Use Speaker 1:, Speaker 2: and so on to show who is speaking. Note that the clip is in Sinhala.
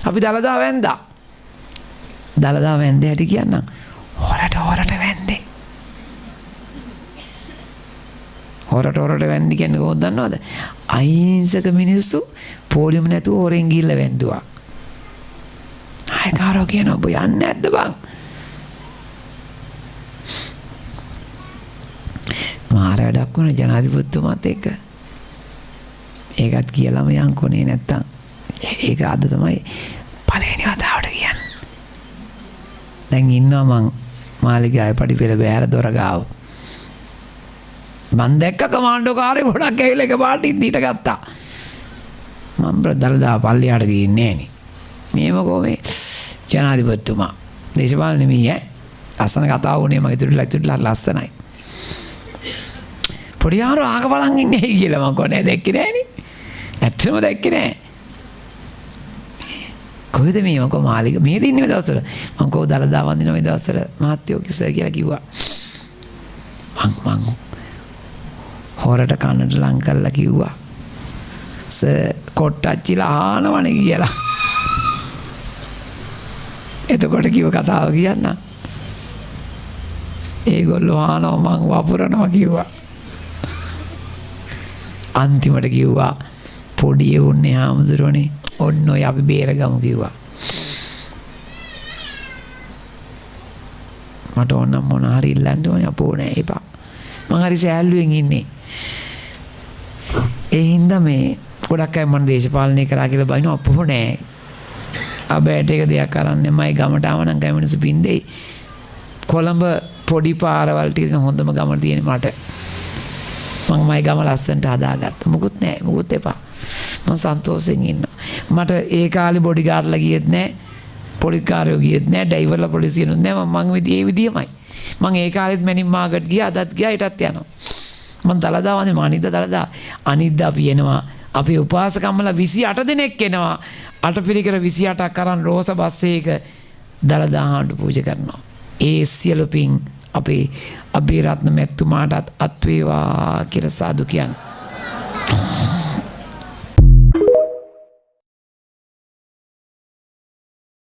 Speaker 1: අපි දලදා වැන්දා. දලදා වැන්දේ හැටි කියන්නම්. හොරට වැන්දේ. හොරට වැන්දි කියන්නේ කොහොමද දන්නවද? අහිංසක මිනිස්සු පොලියම නැතුව හොරෙන් ගිහිල්ලා වැන්දුවා. ආයකාරෝ කියන ඔබ යන්නේ නැද්ද බං? මාර වැඩක් වුණා ජනාධිපතිතුමාත් එක්ක. ඒකත් කියලාම යන්කොනේ නැත්තම් ඒක අද තමයි පළවෙනි වතාවට කියන්නේ. දැන් ඉන්නවා මං මාලිගාවේ පඩිපෙළ බෑර දොර ගාව. මං දැක්ක කමාන්ඩෝකාරයෙක් ගොඩක් ඇවිල්ලා එකපාරට ඉදිට ගත්තා. මම දලදා පල්ලියට ගියේ නෑනේ. මේමකෝ මේ ජනාධිපතිතුමා දේශපාලන නෙමෙයි ඈ. ලස්සන කතාව වුණේ මගේ ඉතුරුලා ලස්සනයි. පොඩි ආරෝ ආක බලන් ඉන්නේ කියලා මං කොහේ දැක්කේ නෑනේ. ඇත්තම දැක්කේ නෑ. කොහෙද මේ මං කො මාලිග මේ දින්නේ මේ දවස්වල මං කො දලදා වන්දින මේ දවස්වල මහත්තයෝ කිසර් කියලා කිව්වා. මං හොරට කනට ලං කරලා කිව්වා. කොට්ටච්චිලා ආනවනේ කියලා. එතකොට කිව්ව කතාව කියන්න. ඒගොල්ලෝ ආනව මං වපුරනවා කිව්වා. අන්තිමට කිව්වා පොඩි උන්නේ ආමුදුරනේ ඔන්න ඔය අපි බේරගමු කිව්වා. මට ඕන මොන හරි ඉල්ලන්න ඕනේ අපෝ නෑ එපා. මං හරි සෑල්ලුවෙන් ඉන්නේ. ඒ හින්දා මේ ගොඩක් අය මම දේශපාලනය කරා කියලා බයිනෝ අපෝ නෑ. අබෑට එක දෙයක් කරන්නේ මයි ගමට ආව නම් ගම මිනිස්සු පින්දෙයි. කොළඹ පොඩි පාරවල් ටික හොඳම ගම තියෙන මට. මම මයි ගම ලස්සනට හදාගත්තා. මුකුත් නෑ මුකුත් එපා. මම සන්තෝෂෙන් ඉන්නවා. මට ඒ කාලේ බොඩිගාඩ්ලා ගියෙත් නෑ. පොලිස්කාරයෝ ගියෙත් නෑ. ඩ්‍රයිවර්ලා පොලිසියනුත් නෑ. මම ඒ විදියමයි. මම ඒ කාලෙත් මැනින් මාගට් ගියා. අදත් ගියා. ඊටත් යනවා. මම දලදා වන්දේ අනිද්දා දලදා. අනිද්දා අපි එනවා. අපේ උපාසකම්මලා 28 දෙනෙක් එනවා. අටපිරිකර 28ක් කරන් රෝස බස් එක දලදා හාමුදුරු පූජා කරනවා. ඒ සියලු පින් අපේ අබේරත්න මැතිතුමාටත් අත් වේවා කියලා සාදු කියන්නේ.